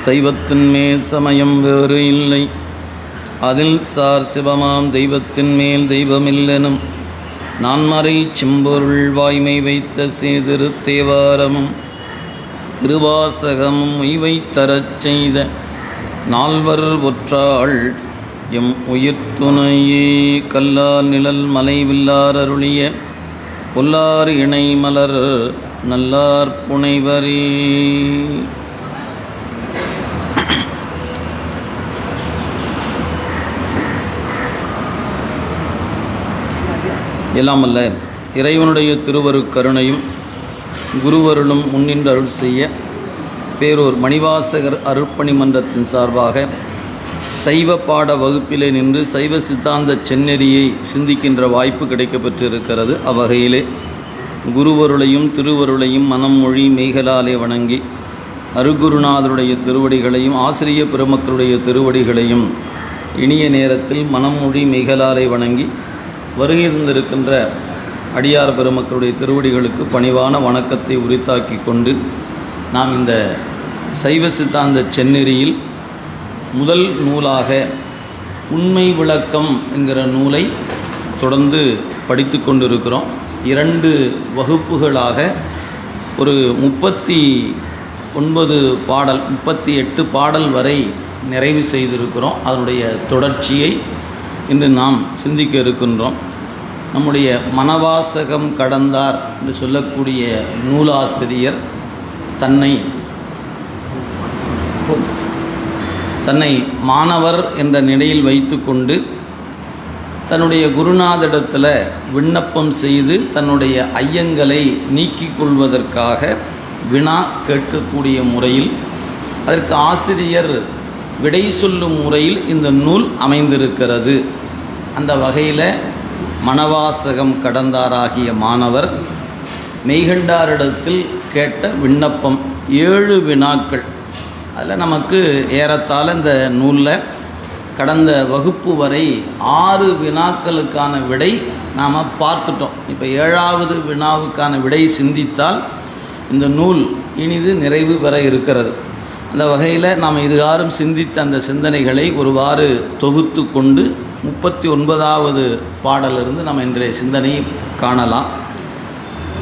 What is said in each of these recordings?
சைவத்தின் மேல் சமயம் வேறு இல்லை, அதில் சார் சிவமாம் தெய்வத்தின் மேல் தெய்வமில்லெனும் நான்மறை செம்பொருள் வாய்மை வைத்த சீதிரு தேவாரமும் திருவாசகமும் இவை தரச் செய்த நால்வர் ஒற்றாள் எம் உயிர் துணையே. கல்லார் நிழல் மலை வில்லார் அருளிய பொல்லார் இணை மலர் நல்லார் புனைவரே. எல்லாமல்ல இறைவனுடைய திருவருட்கருணையும் குருவருளும் முன்னின்று அருள் செய்ய பேரூர் மணிவாசகர் அருட்பணி மன்றத்தின் சார்பாக சைவ பாட வகுப்பிலே நின்று சைவ சித்தாந்த செந்நெறியை சிந்திக்கின்ற வாய்ப்பு கிடைக்கப்பெற்றிருக்கிறது. அவ்வகையிலே குருவருளையும் திருவருளையும் மனம் மொழி மெய்களாலே வணங்கி அருகுருநாதருடைய திருவடிகளையும் ஆசிரிய பெருமக்களுடைய திருவடிகளையும் இனிய நேரத்தில் மனம் மொழி மெய்களாலே வணங்கி வருகை தந்திருக்கின்ற அடியார் பெருமக்களுடைய திருவடிகளுக்கு பணிவான வணக்கத்தை உரித்தாக்கி கொண்டு நாம் இந்த சைவ சித்தாந்த செந்நெறியில் முதல் நூலாக உண்மை விளக்கம் என்கிற நூலை தொடர்ந்து படித்து கொண்டிருக்கிறோம். 2 வகுப்புகளாக ஒரு 39 பாடல் 38 பாடல் வரை நிறைவு செய்திருக்கிறோம். அதனுடைய தொடர்ச்சியை இன்று நாம் சிந்திக்க இருக்கின்றோம். நம்முடைய மனவாசகம் கடந்தார் என்று சொல்லக்கூடிய நூலாசிரியர் தன்னை மாணவர் என்ற நிலையில் வைத்து கொண்டு தன்னுடைய குருநாதரிடத்தில் விண்ணப்பம் செய்து தன்னுடைய ஐயங்களை நீக்கிக் கொள்வதற்காக வினா கேட்கக்கூடிய முறையில் அதற்கு ஆசிரியர் விடை சொல்லும் முறையில் இந்த நூல் அமைந்திருக்கிறது. அந்த வகையில் மனவாசகம் கடந்தாராகிய மாணவர் மெய்கண்டாரிடத்தில் கேட்ட விண்ணப்பம் 7 வினாக்கள். அதில் நமக்கு ஏறத்தாழ இந்த நூலில் கடந்த வகுப்பு வரை 6 வினாக்களுக்கான விடை நாம் பார்த்துட்டோம். இப்போ 7வது வினாவுக்கான விடை சிந்தித்தால் இந்த நூல் இனிது நிறைவு பெற இருக்கிறது. அந்த வகையில் நாம் இதுகாரும் சிந்தித்த அந்த சிந்தனைகளை ஒருவாறு தொகுத்து கொண்டு 39வது பாடலிருந்து நம்ம இன்றைய சிந்தனையை காணலாம்.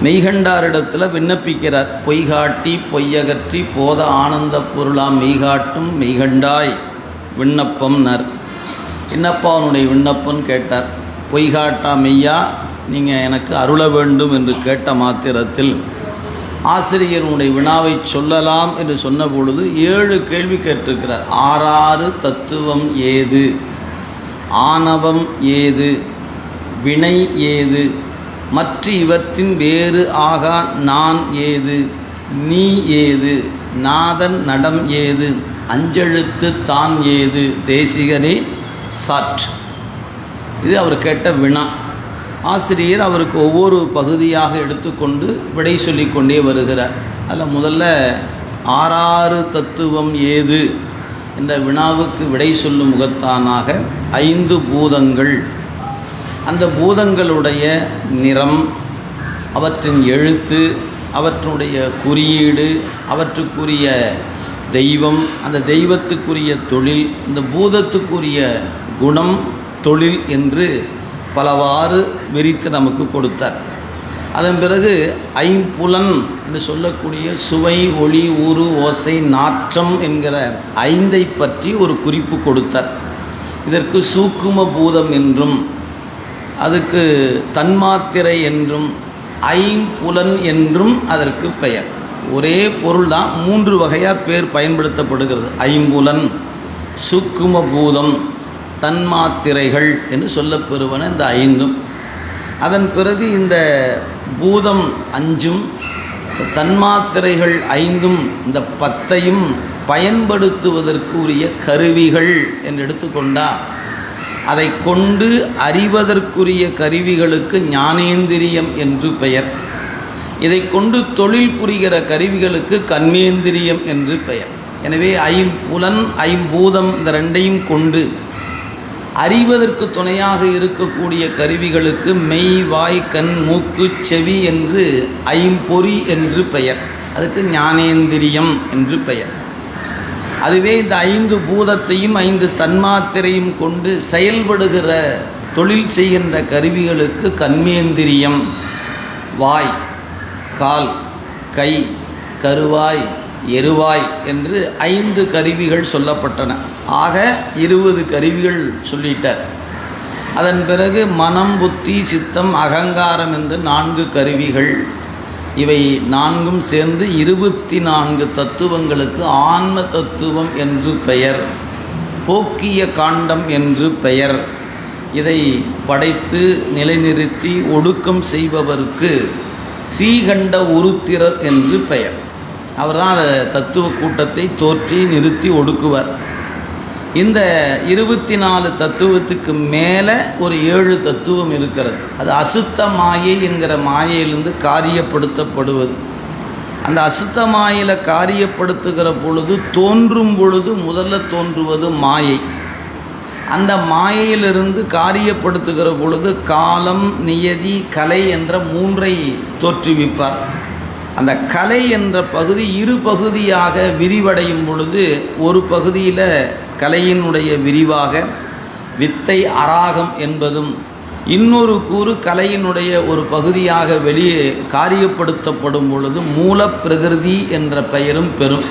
மெய்கண்டாரிடத்தில் விண்ணப்பிக்கிறார். பொய்காட்டி பொய்யகற்றி போத ஆனந்த பொருளாம் மெய்காட்டும் மெய்கண்டாய் விண்ணப்பம் நர். என்னப்பா அவனுடைய விண்ணப்பம் கேட்டார். பொய்காட்டா மெய்யா, நீங்கள் எனக்கு அருள வேண்டும் என்று கேட்ட மாத்திரத்தில் ஆசிரியருடைய வினாவை சொல்லலாம் என்று சொன்ன பொழுது 7 கேள்வி கேட்டிருக்கிறார். 6 தத்துவம் ஏது, ஆணவம் ஏது, வினை ஏது, மற்ற இவற்றின் வேறு ஆகா நான் ஏது, நீ ஏது, நாதன் நடம் ஏது, அஞ்செழுத்து தான் ஏது, தேசிகனே சாற்று. இது அவர் கேட்ட வினா. ஆசிரியர் அவருக்கு ஒவ்வொரு பகுதியாக எடுத்துக்கொண்டு விடை சொல்லிக்கொண்டே வருகிறார். அதில் முதல்ல 6 தத்துவம் ஏது என்ற வினாவுக்கு விடை சொல்லும் முகத்தானாக 5 பூதங்கள், அந்த பூதங்களுடைய நிறம், அவற்றின் எழுத்து, அவற்றுடைய குறியீடு, அவற்றுக்குரிய தெய்வம், அந்த தெய்வத்துக்குரிய தொழில், இந்த பூதத்துக்குரிய குணம், தொழில் என்று பலவாறு விரித்து நமக்கு கொடுத்தார். அதன் பிறகு 5 புலன் என்று சொல்லக்கூடிய சுவை, ஒளி, ஊறு, ஓசை, நாற்றம் என்கிற 5ஐ பற்றி ஒரு குறிப்பு கொடுத்தார். இதற்கு சூக்கும பூதம் என்றும் அதுக்கு தன்மாத்திரை என்றும் 5 புலன் என்றும் அதற்கு பெயர். ஒரே பொருள் தான் 3 வகையாக பேர் பயன்படுத்தப்படுகிறது. 5 புலன், சூக்கும பூதம், தன்மாத்திரைகள் என்று சொல்லப்பெறுவன இந்த 5ம். அதன் பிறகு இந்த பூதம் 5ம் தன்மாத்திரைகள் 5ம் இந்த 10ஐயும் பயன்படுத்துவதற்கு உரிய கருவிகள் என்று எடுத்துக்கொண்டால் அதை கொண்டு அறிவதற்குரிய கருவிகளுக்கு ஞானேந்திரியம் என்று பெயர். இதை கொண்டு தொழில் புரிகிற கருவிகளுக்கு கர்மேந்திரியம் என்று பெயர். எனவே 5 புலன் 5 பூதம் இந்த 2ஐயும் கொண்டு அறிவதற்கு துணையாக இருக்கக்கூடிய கருவிகளுக்கு மெய், வாய், கண், மூக்கு, செவி என்று ஐம்பொறி என்று பெயர். அதுக்கு ஞானேந்திரியம் என்று பெயர். அதுவே இந்த 5 பூதத்தையும் 5 தன்மாத்திரையும் கொண்டு செயல்படுகிற தொழில் செய்கின்ற கருவிகளுக்கு கர்மேந்திரியம். வாய், கால், கை, கருவாய், எருவாய் என்று 5 கருவிகள் சொல்லப்பட்டன. ஆக 20 கருவிகள் சொல்லிட்டார். அதன் பிறகு மனம், புத்தி, சித்தம், அகங்காரம் என்று 4 கருவிகள். இவை 4ம் சேர்ந்து 24 தத்துவங்களுக்கு ஆன்ம தத்துவம் என்று பெயர். போக்கிய காண்டம் என்று பெயர். இதை படைத்து நிலைநிறுத்தி ஒடுக்கம் செய்பவருக்கு ஸ்ரீகண்ட உருத்திரர் என்று பெயர். அவர்தான் அந்த தத்துவ கூட்டத்தை தோற்றி நிறுத்தி ஒடுக்குவார். இந்த 24 தத்துவத்துக்கு மேலே ஒரு 7 தத்துவம் இருக்கிறது. அது அசுத்த மாயை என்கிற மாயையிலிருந்து காரியப்படுத்தப்படுவது. அந்த அசுத்த மாயையில் காரியப்படுத்துகிற பொழுது, தோன்றும் பொழுது முதல்ல தோன்றுவது மாயை. அந்த மாயையிலிருந்து காரியப்படுத்துகிற பொழுது காலம், நியதி, கலை என்ற 3ஐ தோற்றுவிப்பார். அந்த கலை என்ற பகுதி 2 பகுதியாக விரிவடையும் பொழுது, ஒரு பகுதியில் கலையினுடைய விரிவாக வித்தை, அராகம் என்பதும், இன்னொரு கூறு கலையினுடைய ஒரு பகுதியாக வெளியே காரியப்படுத்தப்படும் பொழுது மூல பிரகிருதி என்ற பெயரும் பெறும்.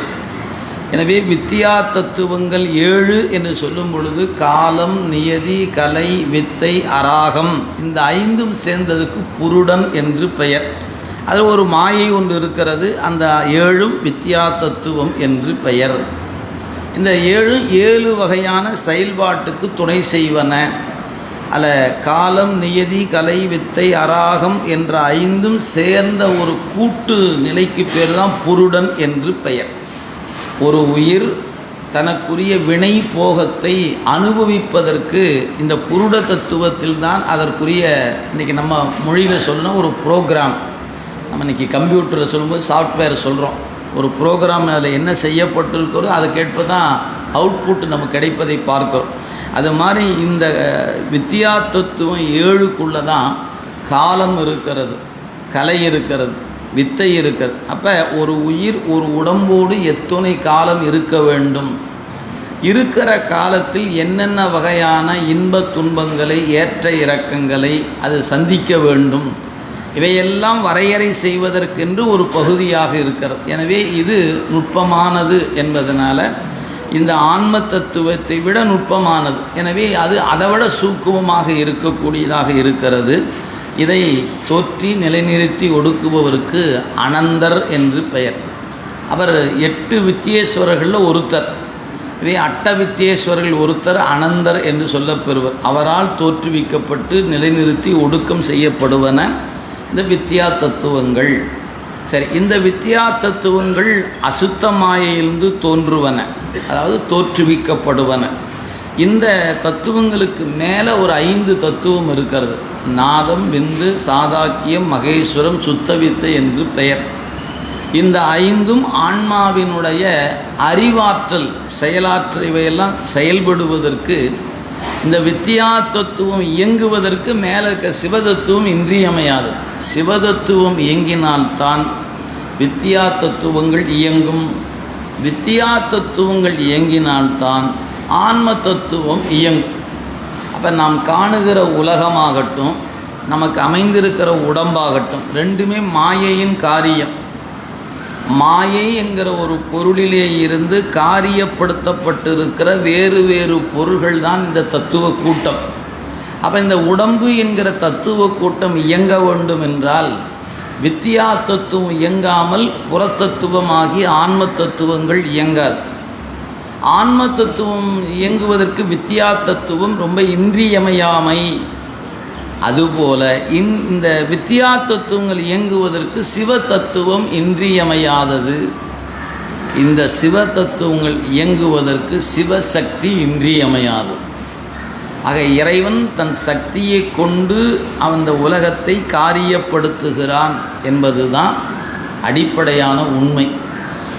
எனவே வித்தியா தத்துவங்கள் 7 என்று சொல்லும் பொழுது காலம், நியதி, கலை, வித்தை, அராகம் இந்த 5ம் சேர்ந்ததுக்கு புருடன் என்று பெயர். அதில் ஒரு மாயை ஒன்று இருக்கிறது. அந்த 7ம் வித்தியா தத்துவம் என்று பெயர். இந்த 7 வகையான செயல்பாட்டுக்கு துணை செய்வன. அதில் காலம், நியதி, கலை, வித்தை, அராகம் என்ற 5ம் சேர்ந்த ஒரு கூட்டு நிலைக்கு பேர் தான் புருடன் என்று பெயர். ஒரு உயிர் தனக்குரிய வினை போகத்தை அனுபவிப்பதற்கு இந்த புருட தத்துவத்தில் தான் அதற்குரிய, இன்றைக்கி நம்ம மொழியில் சொல்லணும், ஒரு ப்ரோக்ராம். நம்ம இன்றைக்கி கம்ப்யூட்டரில் சொல்லும்போது சாஃப்ட்வேர் சொல்கிறோம். ஒரு ப்ரோக்ராம் அதில் என்ன செய்யப்பட்டிருக்கிறோ அதை கேட்ப தான் அவுட்புட் நமக்கு கிடைப்பதை பார்க்கிறோம். அது மாதிரி இந்த வித்தியா தத்துவம் 7க்குள்ளே தான் காலம் இருக்கிறது, கலை இருக்கிறது, வித்தை இருக்கிறது. அப்போ ஒரு உயிர் ஒரு உடம்போடு எத்தனை காலம் இருக்க வேண்டும், இருக்கிற காலத்தில் என்னென்ன வகையான இன்பத் துன்பங்களை, ஏற்ற இறக்கங்களை அது சந்திக்க வேண்டும், இவையெல்லாம் வரையறை செய்வதற்கென்று ஒரு பகுதியாக இருக்கிறது. எனவே இது நுட்பமானது என்பதனால் இந்த ஆன்ம தத்துவத்தை விட நுட்பமானது. எனவே அது அதைவிட சூக்குமமாக இருக்கக்கூடியதாக இருக்கிறது. இதை தோற்றி நிலைநிறுத்தி ஒடுக்குபவருக்கு அனந்தர் என்று பெயர். அவர் 8 வித்தியேஸ்வரர்களில் ஒருத்தர். இதே அட்ட வித்தியேஸ்வரர்கள் ஒருத்தர் அனந்தர் என்று சொல்லப்பெறுவர். அவரால் தோற்றுவிக்கப்பட்டு நிலைநிறுத்தி ஒடுக்கம் செய்யப்படுவன இந்த வித்தியா தத்துவங்கள். சரி, இந்த வித்தியா தத்துவங்கள் அசுத்த மாயையிலிருந்து தோன்றுவன, அதாவது தோற்றுவிக்கப்படுவன. இந்த தத்துவங்களுக்கு மேலே ஒரு 5 தத்துவம் இருக்கிறது. நாதம், விந்து, சாதாக்கியம், மகேஸ்வரம், சுத்தவித்தை என்று பெயர். இந்த 5ம் ஆன்மாவினுடைய அறிவாற்றல், செயலாற்றல் இவையெல்லாம் செயல்படுவதற்கு, இந்த வித்தியா தத்துவம் இயங்குவதற்கு மேலே இருக்க சிவதத்துவம் இன்றியமையாது. சிவதத்துவம் இயங்கினால்தான் வித்தியா தத்துவங்கள் இயங்கும். வித்தியா தத்துவங்கள் இயங்கினால்தான் ஆன்ம தத்துவம் இயங்கும். அப்போ நாம் காணுகிற உலகமாகட்டும், நமக்கு அமைந்திருக்கிற உடம்பாகட்டும், ரெண்டுமே மாயையின் காரியம். மாயை என்கிற ஒரு பொருளிலே இருந்து காரியப்படுத்தப்பட்டிருக்கிற வேறு வேறு பொருள்கள் தான் இந்த தத்துவ கூட்டம். அப்போ இந்த உடம்பு என்கிற தத்துவ கூட்டம் இயங்க வேண்டும் என்றால் வித்தியா தத்துவம் இயங்காமல் புறத்தத்துவமாகி ஆன்ம தத்துவங்கள் இயங்காது. ஆன்ம தத்துவம் இயங்குவதற்கு வித்தியா தத்துவம் ரொம்ப இன்றியமையாமை. அதுபோல இந்த வித்தியா தத்துவங்கள் இயங்குவதற்கு சிவ தத்துவம் இன்றியமையாதது. இந்த சிவ தத்துவங்கள் இயங்குவதற்கு சிவசக்தி இன்றியமையாது. ஆக இறைவன் தன் சக்தியை கொண்டு அந்த உலகத்தை காரியப்படுத்துகிறான் என்பதுதான் அடிப்படையான உண்மை.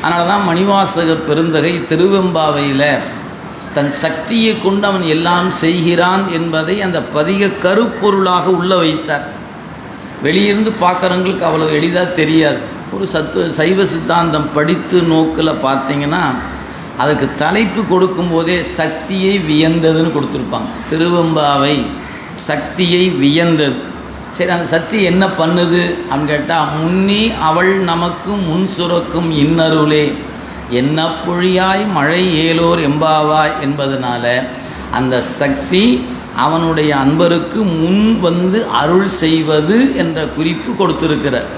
அதனால தான் மணிவாசக பெருந்தகை திருவெம்பாவையில் தன் சக்தியை கொண்டு அவன் எல்லாம் செய்கிறான் என்பதை அந்த பதிக கருப்பொருளாக உள்ள வைத்தார். வெளியிருந்து பார்க்குறவங்களுக்கு அவ்வளோ எளிதாக தெரியாது. ஒரு சைவ சித்தாந்தம் படித்து நோக்கில் பார்த்தீங்கன்னா அதுக்கு தலைப்பு கொடுக்கும்போதே சக்தியை வியந்ததுன்னு கொடுத்துருப்பாங்க. திருவெம்பாவை சக்தியை வியந்தது. சரி, அந்த சக்தி என்ன பண்ணுது அப்படின்னு கேட்டால், முன்னி அவள் நமக்கு முன் சுரக்கும் இன்னருளே என்ன பொழியாய் மழை ஏலோர் எம்பாவாய் என்பதனால அந்த சக்தி அவனுடைய அன்பருக்கு முன் வந்து அருள் செய்வது என்ற குறிப்பு கொடுத்திருக்கிறார்.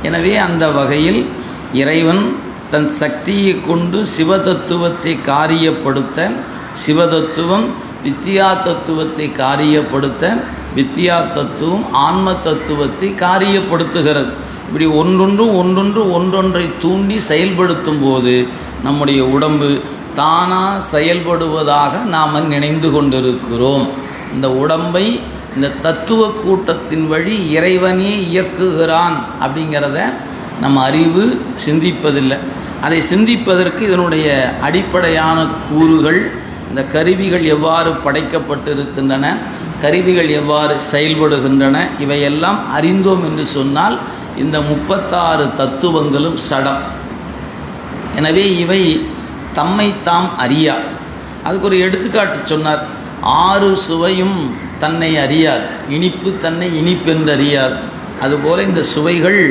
எனவே அந்த வகையில் இறைவன் தன் சக்தியை கொண்டு சிவதத்துவத்தை காரியப்படுத்த, சிவதத்துவம் வித்தியா தத்துவத்தை காரியப்படுத்த, வித்தியா தத்துவம் ஆன்ம தத்துவத்தை காரியப்படுத்துகிறது. இப்படி ஒன்றொன்றை தூண்டி செயல்படுத்தும் போது நம்முடைய உடம்பு தானாக செயல்படுவதாக நாம் நினைந்து கொண்டிருக்கிறோம். இந்த உடம்பை இந்த தத்துவ கூட்டத்தின் வழி இறைவனே இயக்குகிறான் அப்படிங்கிறத நம்ம அறிவு சிந்திப்பதில்லை. அதை சிந்திப்பதற்கு இதனுடைய அடிப்படையான கூறுகள், இந்த கருவிகள் எவ்வாறு படைக்கப்பட்டிருக்கின்றன, கருவிகள் எவ்வாறு செயல்படுகின்றன, இவையெல்லாம் அறிந்தோம் என்று சொன்னால் இந்த 36 தத்துவங்களும் சடம். எனவே இவை தம்மை தாம் அறியா. அதுக்கு ஒரு எடுத்துக்காட்டு சொன்னார். 6 சுவையும் தன்னை அறியாது, இனிப்பு தன்னை இனிப்பென்று அறியாது. அதுபோல் இந்த சுவைகள்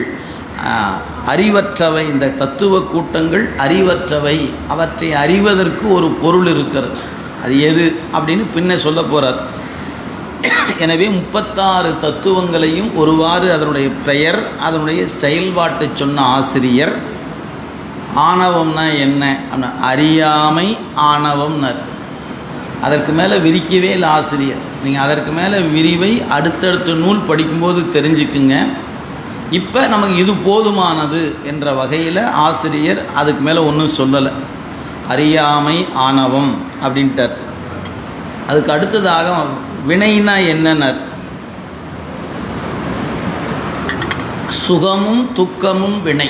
அறிவற்றவை, இந்த தத்துவ கூட்டங்கள் அறிவற்றவை. அவற்றை அறிவதற்கு ஒரு பொருள் இருக்கிறது. அது எது அப்படின்னு பின்ன சொல்ல போகிறார். எனவே 36 தத்துவங்களையும் ஒருவாறு அதனுடைய பெயர், அதனுடைய செயல்பாட்டை சொன்ன ஆசிரியர். ஆணவம்னா என்ன அப்படின்னா அறியாமை ஆணவம்னார். அதற்கு மேலே விரிக்கவே இல்லை ஆசிரியர். நீங்கள் அதற்கு மேலே விரிவை அடுத்தடுத்த நூல் படிக்கும்போது தெரிஞ்சுக்குங்க. இப்போ நமக்கு இது போதுமானது என்ற வகையில் ஆசிரியர் அதுக்கு மேலே ஒன்றும் சொல்லலை. அறியாமை ஆணவம் அப்படின்ட்டார். அதுக்கு அடுத்ததாக வினைனா என்னன்னார். சுகமும் துக்கமும் வினை.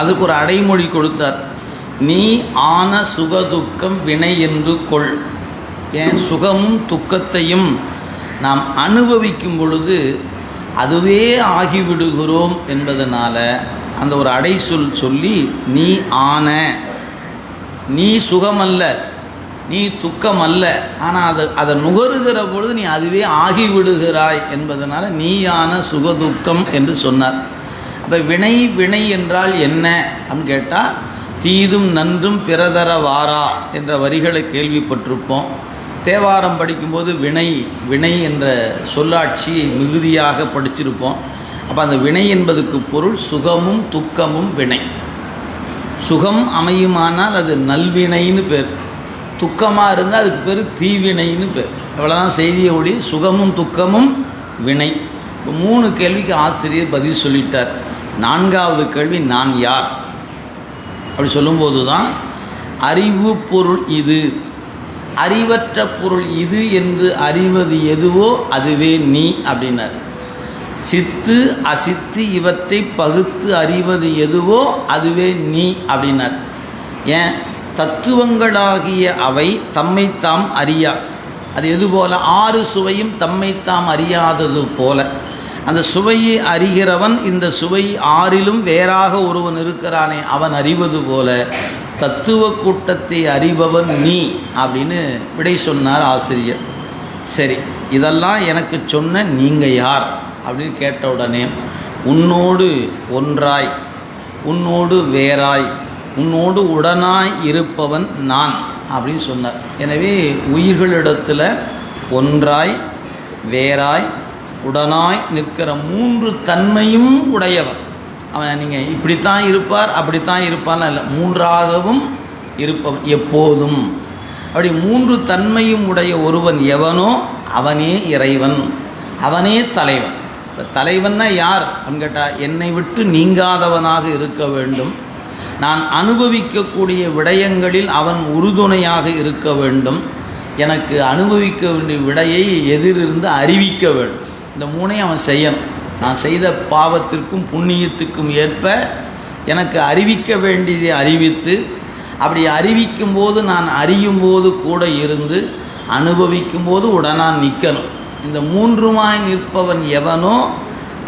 அதுக்கு ஒரு அடைமொழி கொடுத்தார். நீ ஆன சுகதுக்கம் வினை என்று கொள். ஏன் சுகமும் துக்கத்தையும் நாம் அனுபவிக்கும் பொழுது அதுவே ஆகிவிடுகிறோம் என்பதனால அந்த ஒரு அடைசொல் சொல்லி, நீ ஆன, நீ சுகமல்ல, நீ துக்கம் அல்ல, ஆனால் அதை நுகருகிற பொழுது நீ அதுவே ஆகிவிடுகிறாய் என்பதனால நீயான சுகதுக்கம் என்று சொன்னார். அப்போ வினை என்றால் என்ன அப்படின்னு கேட்டால், தீதும் நன்றும் பிறதர வாரா என்ற வரிகளை கேள்விப்பட்டிருப்போம். தேவாரம் படிக்கும்போது வினை என்ற சொல்லாட்சி மிகுதியாக படிச்சிருப்போம். அப்போ அந்த வினை என்பதுக்கு பொருள் சுகமும் துக்கமும் வினை. சுகம் அமையுமானால் அது நல்வினைன்னு பேர், துக்கமாக இருந்தால் அதுக்கு பேர் தீவினைன்னு பேர். அவ்வளோதான் செய்தியை ஒழி. சுகமும் துக்கமும் வினை. இப்போ 3 கேள்விக்கு ஆசிரியர் பதில் சொல்லிட்டார். 4வது கேள்வி நான் யார் அப்படி சொல்லும்போது தான் அறிவு பொருள் இது, அறிவற்ற பொருள் இது என்று அறிவது எதுவோ அதுவே நீ அப்படின்னார். சித்து அசித்து இவற்றை பகுத்து அறிவது எதுவோ அதுவே நீ அப்படின்னார். ஏன் தத்துவங்களாகிய அவை தம்மைத்தாம் அறியா. அது எதுபோல 6 சுவையும் தம்மைத்தாம் அறியாதது போல அந்த சுவையை அறிகிறவன் இந்த சுவை 6லும் வேறாக ஒருவன் இருக்கிறானே அவன் அறிவது போல தத்துவ கூட்டத்தை அறிபவன் நீ அப்படின்னு விடை சொன்னார் ஆசிரியர். சரி, இதெல்லாம் எனக்கு சொன்ன நீங்கள் யார் அப்படின்னு கேட்ட உடனே, உன்னோடு ஒன்றாய், உன்னோடு வேறாய், உன்னோடு உடனாய் இருப்பவன் நான் அப்படின்னு சொன்னார். எனவே உயிர்களிடத்தில் ஒன்றாய், வேறாய், உடனாய் நிற்கிற 3 தன்மையும் உடையவர் அவன். நீங்கள் இப்படித்தான் இருப்பார் அப்படித்தான் இருப்பான்னு இல்லை, 3ஆகவும் இருப்பவன் எப்போதும். அப்படி 3 தன்மையும் உடைய ஒருவன் எவனோ அவனே இறைவன், அவனே தலைவன். தலைவன்னா யார் அப்படின்னு கேட்டால், என்னை விட்டு நீங்காதவனாக இருக்க வேண்டும், நான் அனுபவிக்கக்கூடிய விடயங்களில் அவன் உறுதுணையாக இருக்க வேண்டும், எனக்கு அனுபவிக்க வேண்டிய விடையை எதிரிருந்து அறிவிக்க வேண்டும். இந்த 3ஐயும் அவன் செய்யணும். நான் செய்த பாவத்திற்கும் புண்ணியத்துக்கும் ஏற்ப எனக்கு அறிவிக்க வேண்டியதை அறிவித்து அப்படி அறிவிக்கும் போது நான் அறியும் போது கூட இருந்து அனுபவிக்கும் போது உடனான் நிற்கணும். இந்த மூன்றுமாய் நிற்பவன் எவனோ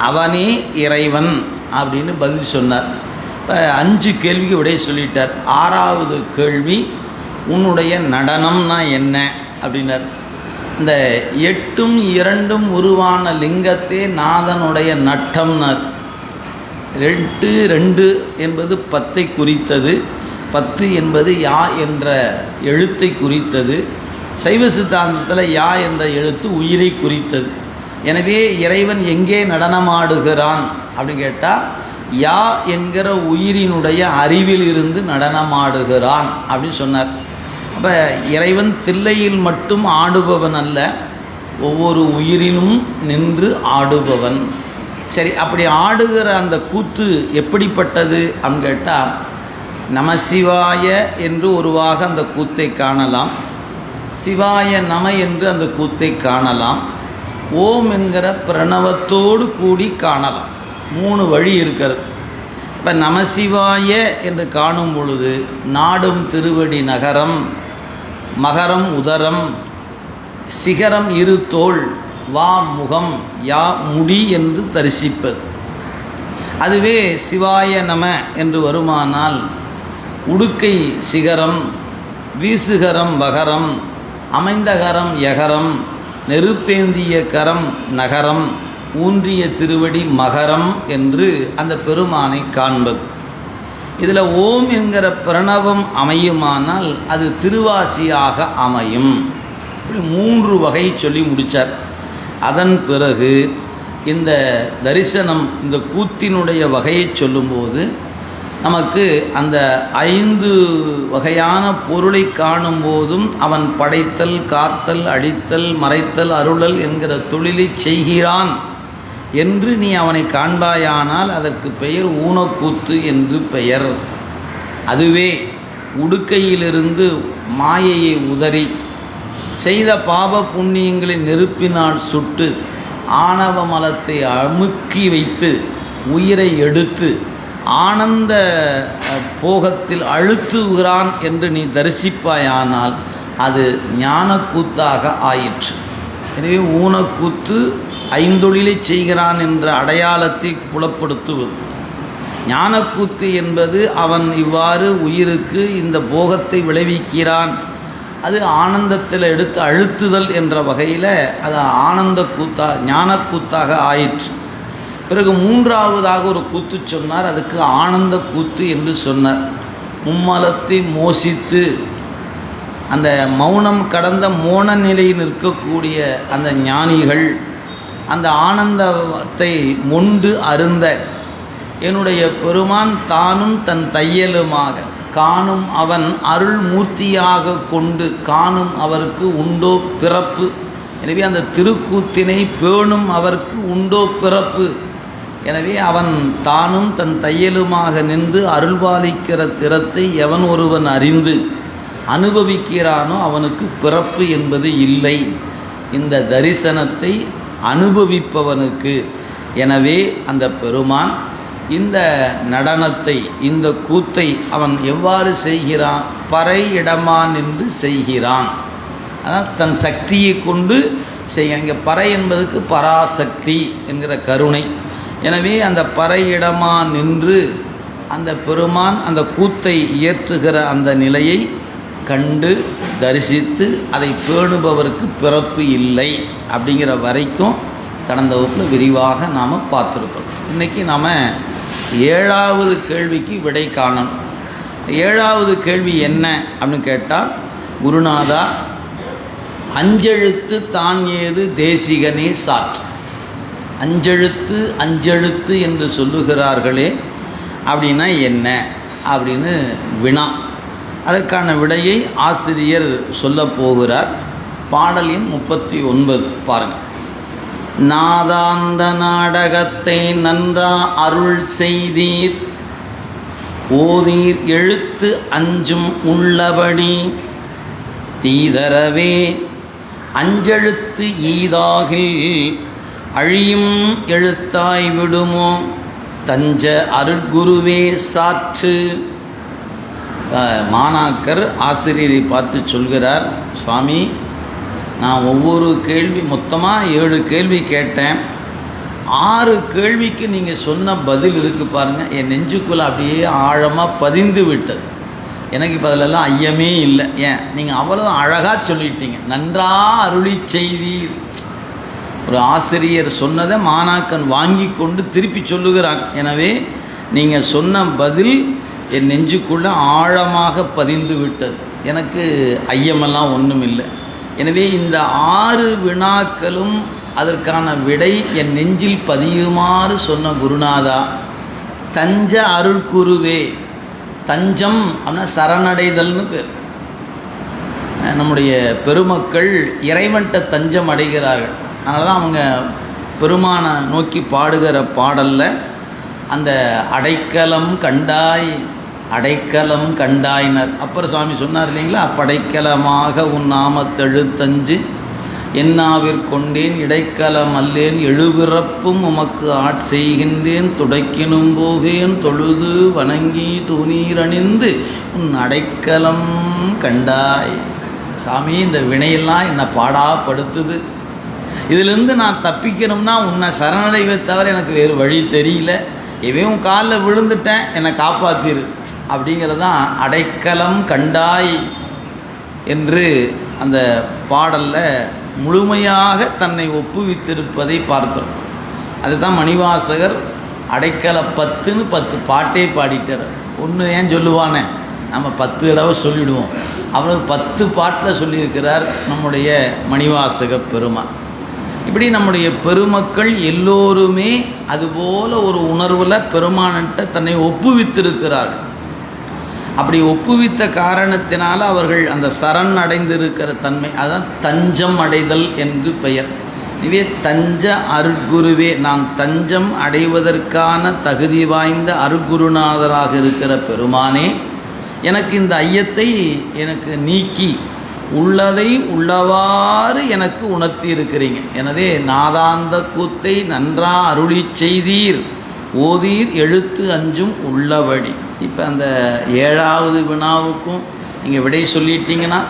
அவனே இறைவன் அப்படின்னு பதில் சொன்னார். இப்போ 5 கேள்விக்கு விடைய சொல்லிட்டார். 6வது கேள்வி, உன்னுடைய நடனம்னா என்ன அப்படின்னார். இந்த 8ம் 2ம் உருவான லிங்கத்தே நாதனுடைய நட்டம்னார். 2 2 என்பது 10ஐ குறித்தது, 10 என்பது யா என்ற எழுத்தை குறித்தது. சைவ சித்தாந்தத்தில் யா என்ற எழுத்து உயிரை குறித்தது. எனவே இறைவன் எங்கே நடனமாடுகிறான் அப்படின்னு கேட்டால் யா என்கிற உயிரினுடைய அறிவில் இருந்து நடனமாடுகிறான் அப்படின்னு சொன்னார். அப்போ இறைவன் தில்லையில் மட்டும் ஆடுபவன் அல்ல, ஒவ்வொரு உயிரிலும் நின்று ஆடுபவன். சரி, அப்படி ஆடுகிற அந்த கூத்து எப்படிப்பட்டது அப்படின்னு கேட்டால் நமசிவாய என்று ஒருவாக அந்த கூத்தை காணலாம், சிவாய நம என்று அந்த கூத்தை காணலாம், ஓம் என்கிற பிரணவத்தோடு கூடி காணலாம். 3 வழி இருக்கிறது. இப்போ நமசிவாய என்று காணும் பொழுது நாடும் திருவடி நகரம், மகரம் உதரம், சிகரம் இரு தோள், வா முகம், யா முடி என்று தரிசிப்பது. அதுவே சிவாய நம என்று வருமானால் உடுக்கை சிகரம், வீசுகரம் வகரம், அமைந்தகரம் யகரம், நெருப்பேந்திய கரம் நகரம், ஊன்றிய திருவடி மகரம் என்று அந்த பெருமானை காண்பது. இதில் ஓம் என்கிற பிரணவம் அமையுமானால் அது திருவாசியாக அமையும். இப்படி 3 வகை சொல்லி முடித்தார். அதன் பிறகு இந்த தரிசனம், இந்த கூத்தினுடைய வகையை சொல்லும்போது நமக்கு அந்த 5 வகையான பொருளை காணும்போதும் அவன் படைத்தல், காத்தல், அழித்தல், மறைத்தல், அருளல் என்கிற தொழிலை செய்கிறான் என்று நீ அவனை காண்பாயானால் அதற்கு பெயர் ஊனக்கூத்து என்று பெயர். அதுவே உடுக்கையிலிருந்து மாயையை உதறி செய்த பாப புண்ணியங்களை நெருப்பினால் சுட்டு ஆணவ மலத்தை அமுக்கி வைத்து உயிரை எடுத்து ஆனந்த போகத்தில் அழுத்துகிறான் என்று நீ தரிசிப்பாயானால் அது ஞானக்கூத்தாக ஆயிற்று. எனவே ஊனக்கூத்து ஐந்தொழிலை செய்கிறான் என்ற அடையாளத்தை புலப்படுத்துவது. ஞானக்கூத்து என்பது அவன் இவ்வாறு உயிருக்கு இந்த போகத்தை விளைவிக்கிறான், அது ஆனந்தத்தில் எடுத்து அழுத்துதல் என்ற வகையில் அது ஆனந்த கூத்தா ஞானக்கூத்தாக ஆயிற்று. பிறகு 3வதாக ஒரு கூத்து சொன்னார், அதுக்கு ஆனந்த கூத்து என்று சொன்னார். மும்மலத்தை மோசித்து அந்த மௌனம் கடந்த மோன நிலையில் நிற்கக்கூடிய அந்த ஞானிகள் அந்த ஆனந்தத்தை மொண்டு அருந்த என்னுடைய பெருமான் தானும் தன் தையலுமாக காணும் அவன் அருள் மூர்த்தியாக கொண்டு காணும் அவருக்கு உண்டோ பிறப்பு. எனவே அந்த திருக்கூத்தினை பேணும் அவருக்கு உண்டோ பிறப்பு. எனவே அவன் தானும் தன் தையலுமாக நின்று அருள்பாலிக்கிற திறத்தை எவன் ஒருவன் அறிந்து அனுபவிக்கிறானோ அவனுக்கு பிறப்பு என்பது இல்லை. இந்த தரிசனத்தை அனுபவிப்பவனுக்கு. எனவே அந்த பெருமான் இந்த நடனத்தை, இந்த கூத்தை அவன் எவ்வாறு செய்கிறான்? பறை இடமான் என்று செய்கிறான். அதான் தன் சக்தியை கொண்டு செய்கிறான். இங்கே பறை என்பதற்கு பராசக்தி என்கிற கருணை. எனவே அந்த பறை இடமா நின்று அந்த பெருமான் அந்த கூத்தை இயற்றுகிற அந்த நிலையை கண்டு தரிசித்து அதை பேணுபவருக்கு பிறப்பு இல்லை அப்படிங்கிற வரைக்கும் கடந்த வகுப்பில் விரிவாக நாம் பார்த்துருக்கோம். இன்றைக்கி நாம் 7வது கேள்விக்கு விடை காணணும். 7வது கேள்வி என்ன அப்படின்னு கேட்டால், குருநாதா அஞ்செழுத்து தான் ஏது தேசிகனே சாற்று. அஞ்செழுத்து என்று சொல்லுகிறார்களே அப்படின்னா என்ன அப்படின்னு வினா. அதற்கான விடையை ஆசிரியர் சொல்லப் போகிறார். பாடல் எண் 39 பாருங்கள். நாதாந்த நாடகத்தை நன்றா அருள் செய்தீர், ஓதீர் எழுத்து அஞ்சும் உள்ளபடி, தீதரவே அஞ்செழுத்து ஈதாகில் அழியும் எழுத்தாய் விடுமோ, தஞ்ச அருட்குருவே சாற்று. மாணாக்கர் ஆசிரியரை பார்த்து சொல்கிறார், சுவாமி நான் ஒவ்வொரு கேள்வி மொத்தமாக 7 கேள்வி கேட்டேன், 6 கேள்விக்கு நீங்கள் சொன்ன பதில் இருக்குது பாருங்கள், என் நெஞ்சுக்குள்ளே அப்படியே ஆழமாக பதிந்து விட்டது. எனக்கு இப்போ அதிலெல்லாம் ஐயமே இல்லை. ஏன் நீங்கள் அவ்வளோ அழகாக சொல்லிட்டீங்க, நன்றா அருளி செய்தீர். ஒரு ஆசிரியர் சொன்னதை மாணாக்கன் வாங்கி கொண்டு திருப்பி சொல்லுகிறான். எனவே நீங்கள் சொன்ன பதில் என் நெஞ்சுக்குள்ளே ஆழமாக பதிந்து விட்டது, எனக்கு ஐயமெல்லாம் ஒன்றும் இல்லை. எனவே இந்த 6 வினாக்களும் அதற்கான விடை என் நெஞ்சில் பதியுமாறு சொன்ன குருநாதா, தஞ்ச அருள்குருவே. தஞ்சம் அப்படின்னா சரணடைதல்னு பேர். நம்முடைய பெருமக்கள் இறைவன்கிட்ட தஞ்சம் அடைகிறார்கள். அதனால தான் அவங்க பெருமானை நோக்கி பாடுகிற பாடலில் அந்த அடைக்கலம் கண்டாய் அடைக்கலம் கண்டாயினர் அப்பர் சுவாமி சொன்னார் இல்லைங்களா, அப்படைக்கலமாக உன் நாமத்தெழுத்தஞ்சு என்னாவிற்கொண்டேன் இடைக்கலம் அல்லேன் எழுபிறப்பும் உமக்கு ஆட்செய்கின்றேன் துடைக்கினும் போகேன் தொழுது வணங்கி தூணீரணிந்து உன் அடைக்கலம் கண்டாய். சாமி இந்த வினையெல்லாம் என்னை பாடாப்படுத்துது, இதிலிருந்து நான் தப்பிக்கணும்னா உன்னை சரணடைவை தவிர எனக்கு வேறு வழி தெரியல, எவையும் காலில் விழுந்துட்டேன், என்னை காப்பாற்றிரு அப்படிங்கிறதான் அடைக்கலம் கண்டாய் என்று அந்த பாடலில் முழுமையாக தன்னை ஒப்புவித்திருப்பதை பார்க்கிறோம். அதுதான் மணிவாசகர் அடைக்கல 10ன்னு 10 பாட்டே பாடிட்டார். ஒன்று ஏன் சொல்லுவானே, நம்ம 10 தடவை சொல்லிவிடுவோம், அவர் 10 பாட்டில் சொல்லியிருக்கிறார் நம்முடைய மணிவாசக பெருமான். இப்படி நம்முடைய பெருமக்கள் எல்லோருமே அதுபோல் ஒரு உணர்வில் பெருமான்கிட்ட தன்னை ஒப்புவித்திருக்கிறார்கள். அப்படி ஒப்புவித்த காரணத்தினால் அவர்கள் அந்த சரண் அடைந்திருக்கிற தன்மை, அதான் தஞ்சம் அடைதல் என்று பெயர். இதுவே தஞ்ச அருட்குருவே, நான் தஞ்சம் அடைவதற்கான தகுதி வாய்ந்த அருட்குருநாதராக இருக்கிற பெருமானே, எனக்கு இந்த ஐயத்தை எனக்கு நீக்கி உள்ளதை உள்ளவாறு எனக்கு உணர்த்தி இருக்கிறீங்க. எனவே நாதாந்த கூத்தை நன்றா அருளி செய்தீர் ஓதீர் எழுத்து அஞ்சும் உள்ளபடி. இப்போ அந்த 7வது வினாவுக்கும் நீங்கள் விடை சொல்லிட்டீங்கன்னா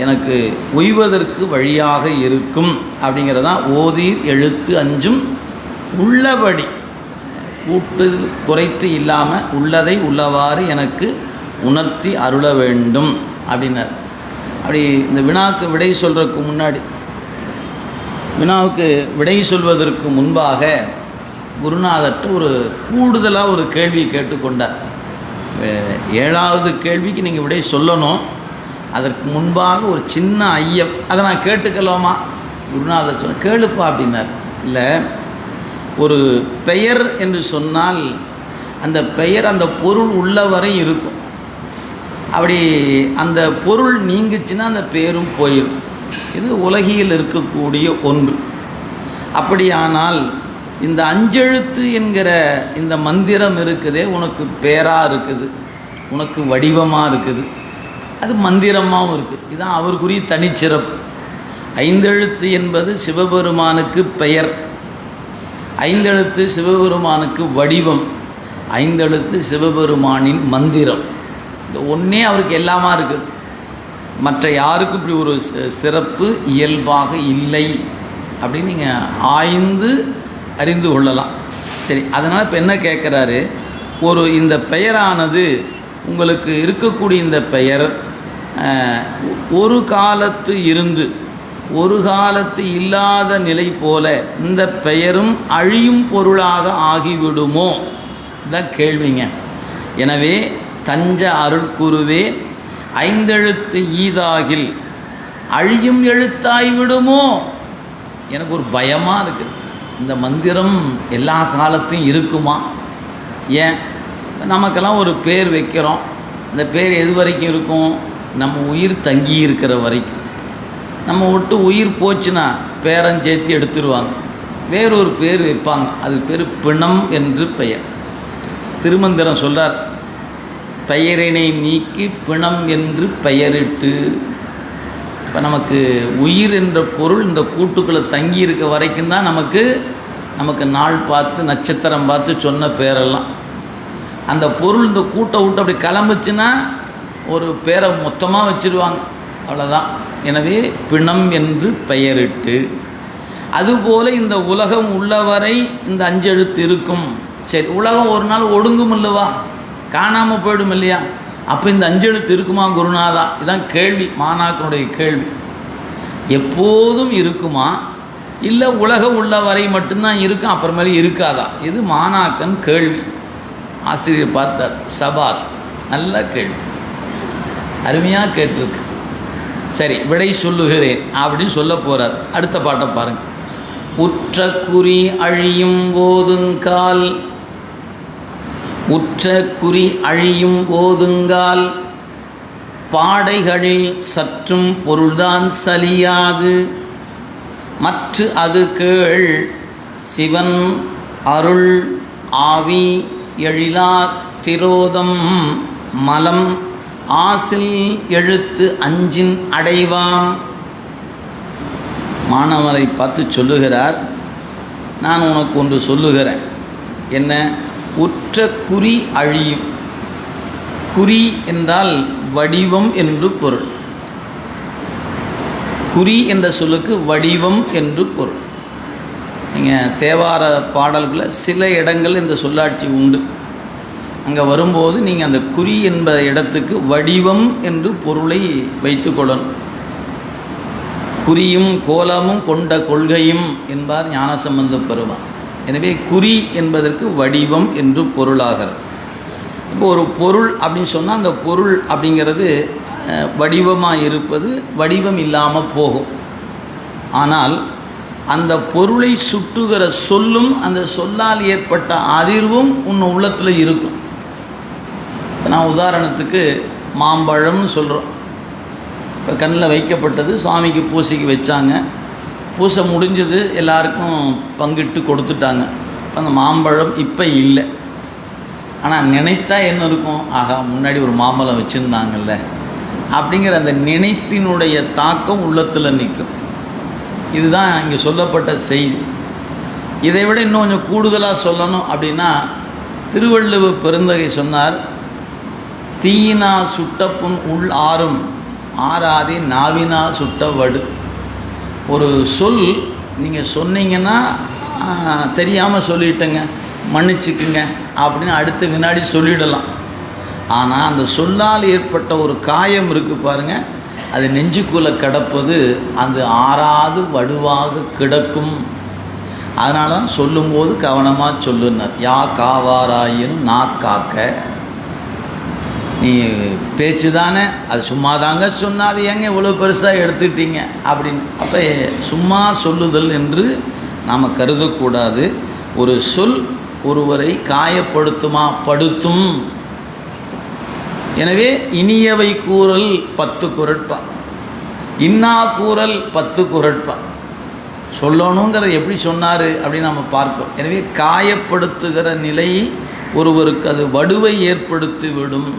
எனக்கு உய்வதற்கு வழியாக இருக்கும் அப்படிங்கிறதான் ஓதீர் எழுத்து அஞ்சும் உள்ளபடி, கூட்டு குறைத்து இல்லாமல் உள்ளதை உள்ளவாறு எனக்கு உணர்த்தி அருள வேண்டும் அப்படின்னார். அப்படி இந்த வினாவுக்கு விடை சொல்கிறதுக்கு முன்னாடி, வினாவுக்கு விடை சொல்வதற்கு முன்பாக குருநாதர்கிட்ட ஒரு கூடுதலாக ஒரு கேள்வி கேட்டுக்கொண்டார். 7வது கேள்விக்கு நீங்கள் விடை சொல்லணும், அதற்கு முன்பாக ஒரு சின்ன ஐயம், அதை நான் கேட்டுக்கலாமா? குருநாதர் சொன்ன கேளுப்பா அப்படின்னார். இல்லை, ஒரு பெயர் என்று சொன்னால் அந்த பெயர் அந்த பொருள் உள்ளவரை இருக்கும். அப்படி அந்த பொருள் நீங்குச்சுன்னா அந்த பேரும் போயிடும். இது உலகில் இருக்கக்கூடிய ஒன்று. அப்படியானால் இந்த 5 எழுத்து என்கிற இந்த மந்திரம் இருக்குதே, உனக்கு பேராக இருக்குது, உனக்கு வடிவமாக இருக்குது, அது மந்திரமாகவும் இருக்குது. இதுதான் அவருக்குரிய தனிச்சிறப்பு. 5 எழுத்து என்பது சிவபெருமானுக்கு பெயர், 5 எழுத்து சிவபெருமானுக்கு வடிவம், 5 எழுத்து சிவபெருமானின் மந்திரம். இந்த ஒன்றே அவருக்கு எல்லாமா இருக்குது. மற்ற யாருக்கும் இப்படி ஒரு சிறப்பு இயல்பாக இல்லை அப்படின்னு நீங்கள் ஆய்ந்து அறிந்து கொள்ளலாம். சரி, அதனால் இப்போ என்ன கேட்குறாரு, ஒரு இந்த பெயரானது உங்களுக்கு இருக்கக்கூடிய இந்த பெயர் ஒரு காலத்து இருந்து ஒரு காலத்து இல்லாத நிலை போல இந்த பெயரும் அழியும் பொருளாக ஆகிவிடுமோ? இதான் கேள்விங்க. எனவே தஞ்ச அருட்குருவே 5 எழுத்து ஈதாகில் அழியும் எழுத்தாய் விடுமோ? எனக்கு ஒரு பயமாக இருக்குது. இந்த மந்திரம் எல்லா காலத்தையும் இருக்குமா? ஏன் நமக்கெல்லாம் ஒரு பேர் வைக்கிறோம், அந்த பேர் எது வரைக்கும் இருக்கும்? நம்ம உயிர் தங்கி இருக்கிற வரைக்கும். நம்ம விட்டு உயிர் போச்சுன்னா பேரஞ்சேர்த்தி எடுத்துருவாங்க, வேறொரு பேர் வைப்பாங்க, அது பேர் பிணம் என்று பெயர். திருமந்திரம் சொல்கிறார், பெயரினை நீக்கி பிணம் என்று பெயரிட்டு. இப்போ நமக்கு உயிர் என்ற பொருள் இந்த கூட்டுக்குள்ளே தங்கி இருக்க வரைக்கும் தான் நமக்கு நாள் பார்த்து நட்சத்திரம் பார்த்து சொன்ன பேரெல்லாம். அந்த பொருள் இந்த கூட்டை விட்டு அப்படி கிளம்புச்சுன்னா ஒரு பேரை மொத்தமாக வச்சுருவாங்க, அவ்வளோதான். எனவே பிணம் என்று பெயரிட்டு, அதுபோல் இந்த உலகம் உள்ளவரை இந்த 5 எழுத்து இருக்கும். சரி, உலகம் ஒரு நாள் ஒடுங்கும் இல்லவா, காணாமல் போயிடும் இல்லையா? அப்போ இந்த 5 எழுத்து இருக்குமா குருநாதா? இதுதான் கேள்வி, மாணாக்கனுடைய கேள்வி. எப்போதும் இருக்குமா, இல்லை உலகம் உள்ள வரை மட்டும்தான் இருக்கும், அப்புறமேலே இருக்காதா? இது மாணாக்கன் கேள்வி. ஆசிரியர் பார்த்தார், சபாஸ், நல்ல கேள்வி, அருமையாக கேட்டிருக்கு. சரி, விடை சொல்லுகிறேன் அப்படின்னு சொல்ல போகிறார். அடுத்த பாட்டை பாருங்கள். உற்ற குறி அழியும் போதுங்கால், உற்ற குறி அழியும் போதுங்கால் பாடைகளில் சற்றும் பொருள்தான் சலியாது, மற்ற அது கேள் சிவன் அருள் ஆவி எழிலா திரோதம் மலம் ஆசில் எழுத்து அஞ்சின் அடைவாம். மாணவரை பார்த்து சொல்லுகிறார், நான் உனக்கு ஒன்று சொல்லுகிறேன். என்ன? உற்ற குறி அழியும். குறி என்றால் வடிவம் என்று பொருள். குறி என்ற சொல்லுக்கு வடிவம் என்று பொருள். நீங்கள் தேவார பாடல்களில் சில இடங்கள் இந்த சொல்லாட்சி உண்டு. அங்கே வரும்போது நீங்கள் அந்த குறி என்ப இடத்துக்கு வடிவம் என்று பொருளை வைத்து கொள்ளணும். குறியும் கோலமும் கொண்ட கொள்கையும் என்பார் ஞானசம்பந்த பெருமான். எனவே குறி என்பதற்கு வடிவம் என்று பொருளாகிறது. இப்போ ஒரு பொருள் அப்படின்னு சொன்னால் அந்த பொருள் அப்படிங்கிறது வடிவமாக இருப்பது வடிவம் இல்லாமல் போகும். ஆனால் அந்த பொருளை சுட்டுகிற சொல்லும் அந்த சொல்லால் ஏற்பட்ட அதிர்வும் உன் உள்ளத்தில் இருக்கும். நான் உதாரணத்துக்கு மாம்பழம்னு சொல்கிறோம். இப்போ கண்ணில் வைக்கப்பட்டது, சுவாமிக்கு பூசைக்கு வச்சாங்க, பூசை முடிஞ்சது, எல்லாருக்கும் பங்கிட்டு கொடுத்துட்டாங்க. அந்த மாம்பழம் இப்போ இல்லை. ஆனால் நினைத்தா என்ன இருக்கும், ஆகா முன்னாடி ஒரு மாம்பழம் வச்சுருந்தாங்கல்ல அப்படிங்கிற அந்த நினைப்பினுடைய தாக்கம் உள்ளத்தில் நிற்கும். இதுதான் இங்கே சொல்லப்பட்ட செய்தி. இதை விட இன்னும் கொஞ்சம் கூடுதலாக சொல்லணும் அப்படின்னா, திருவள்ளுவர் பெருந்தகை சொன்னார், தீயினால் சுட்டப்புண் உள் ஆறும் ஆறாதே நாவினால் சுட்ட வடு. ஒரு சொல் நீங்கள் சொன்னீங்கன்னா தெரியாமல் சொல்லிட்டேங்க மன்னிச்சுக்குங்க அப்படின்னு அடுத்த வினாடி சொல்லிடலாம். ஆனால் அந்த சொல்லால் ஏற்பட்ட ஒரு காயம் இருக்குது பாருங்கள், அது நெஞ்சுக்குள்ளே கிடப்பது அந்த ஆறாது வடுவாக கிடக்கும். அதனால தான் சொல்லும்போது கவனமாக சொல்லுனார். யா காவாராயினும் காக்க. நீ பேச்சு தானே, அது சும்மா தாங்க சொன்னால் அது ஏங்க இவ்வளோ பெருசாக எடுத்துக்கிட்டீங்க அப்படின்னு. அப்போ சும்மா சொல்லுதல் என்று நாம் கருதக்கூடாது. ஒரு சொல் ஒருவரை காயப்படுத்துமா? படுத்தும். எனவே இனியவை கூறல் 10 குறட்பா, இன்னா கூறல் 10 குறட்பா. சொல்லணுங்கிறத எப்படி சொன்னார் அப்படின்னு நம்ம பார்க்கிறோம். எனவே காயப்படுத்துகிற நிலை ஒருவருக்கு அது வடுவை ஏற்படுத்தி விடும்.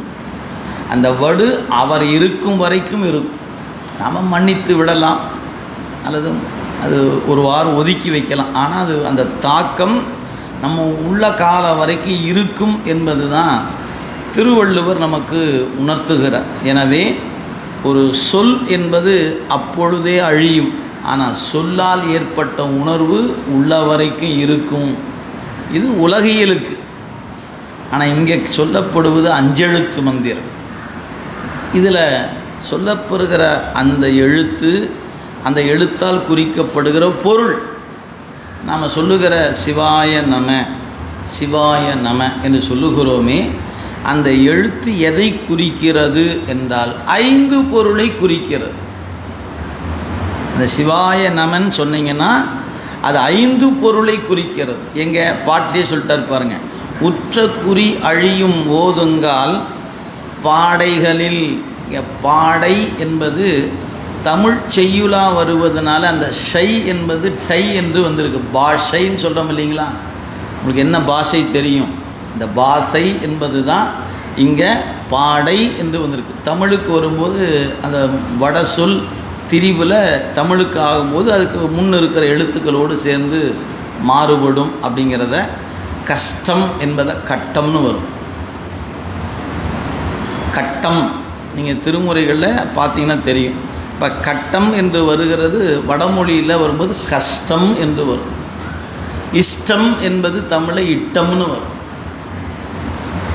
அந்த வடு அவர் இருக்கும் வரைக்கும் இருக்கும். நாம் மன்னித்து விடலாம், அல்லது அது ஒரு வாரம் ஒதுக்கி வைக்கலாம். ஆனால் அது அந்த தாக்கம் நம்ம உள்ள காலம் வரைக்கும் இருக்கும் என்பது தான் திருவள்ளுவர் நமக்கு உணர்த்துகிறார். எனவே ஒரு சொல் என்பது அப்பொழுதே அழியும், ஆனால் சொல்லால் ஏற்பட்ட உணர்வு உள்ள வரைக்கும் இருக்கும். இது உலகியலுக்கு. ஆனால் இங்கே சொல்லப்படுவது 5 எழுத்து மந்திரம். இதில் சொல்லப்படுகிற அந்த எழுத்து, அந்த எழுத்தால் குறிக்கப்படுகிற பொருள், நாம் சொல்லுகிற சிவாய நம சிவாய நம என்று சொல்லுகிறோமே, அந்த எழுத்து எதை குறிக்கிறது என்றால் 5 பொருளை குறிக்கிறது. அந்த சிவாய நமன் சொன்னீங்கன்னா அது 5 பொருளை குறிக்கிறது. எங்கள் பாட்டிலே சொல்லிட்டார் பாருங்கள், உற்ற குறி அழியும் ஓதுங்கால் பாடைகளில். பாடை என்பது தமிழ் செய்யுளாக வருவதனால அந்த ஷை என்பது டை என்று வந்திருக்கு. பாஷைன்னு சொல்கிறோம் இல்லைங்களா? உங்களுக்கு என்ன பாஷை தெரியும்? இந்த பாஷை என்பது தான் இங்கே பாடை என்று வந்திருக்கு. தமிழுக்கு வரும்போது அந்த வட சொல் திரிவில் தமிழுக்கு ஆகும்போது அதுக்கு முன் இருக்கிற எழுத்துக்களோடு சேர்ந்து மாறுபடும். அப்படிங்கிறத கஷ்டம் என்பதை கட்டம்னு வரும். கட்டம் நீங்கள் திருமுறைகளில் பார்த்தீங்கன்னா தெரியும். இப்போ கட்டம் என்று வருகிறது வடமொழியில் வரும்போது கஷ்டம் என்று வரும். இஷ்டம் என்பது தமிழை இட்டம்னு வரும்.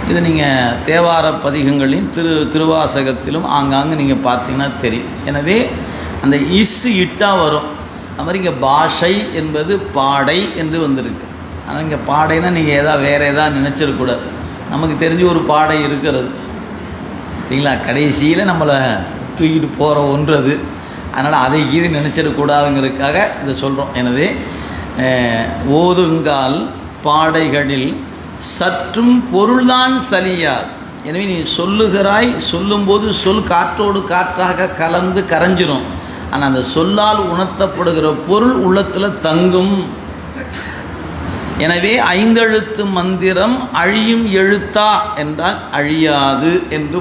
இது நீங்கள் தேவார பதிகங்களையும் திருவாசகத்திலும் ஆங்காங்கு நீங்கள் பார்த்தீங்கன்னா தெரியும். எனவே அந்த இட்டா வரும். அது மாதிரி இங்கே பாஷை என்பது பாடை என்று வந்திருக்கு. ஆனால் இங்கே பாடைனா நீங்கள் வேறு ஏதாவது நினச்சிடக்கூடாது. நமக்கு தெரிஞ்சு ஒரு பாடை இருக்கிறது இல்லைங்களா, கடைசியில் நம்மளை தூக்கிட்டு போகிற ஒன்று அது. அதனால் அதை கீது நினச்சிடக்கூடாதுங்கிறதுக்காக இதை சொல்கிறோம். எனவே ஓதுங்கால் பாடைகளில் சற்றும் பொருள்தான் சலியாது. எனவே நீ சொல்லுகிறாய், சொல்லும்போது சொல் காற்றோடு காற்றாக கலந்து கரைஞ்சிரும். ஆனால் அந்த சொல்லால் உணர்த்தப்படுகிற பொருள் உள்ளத்தில் தங்கும். எனவே 5 எழுத்து மந்திரம் அழியும் எழுத்தா என்றால் அழியாது என்று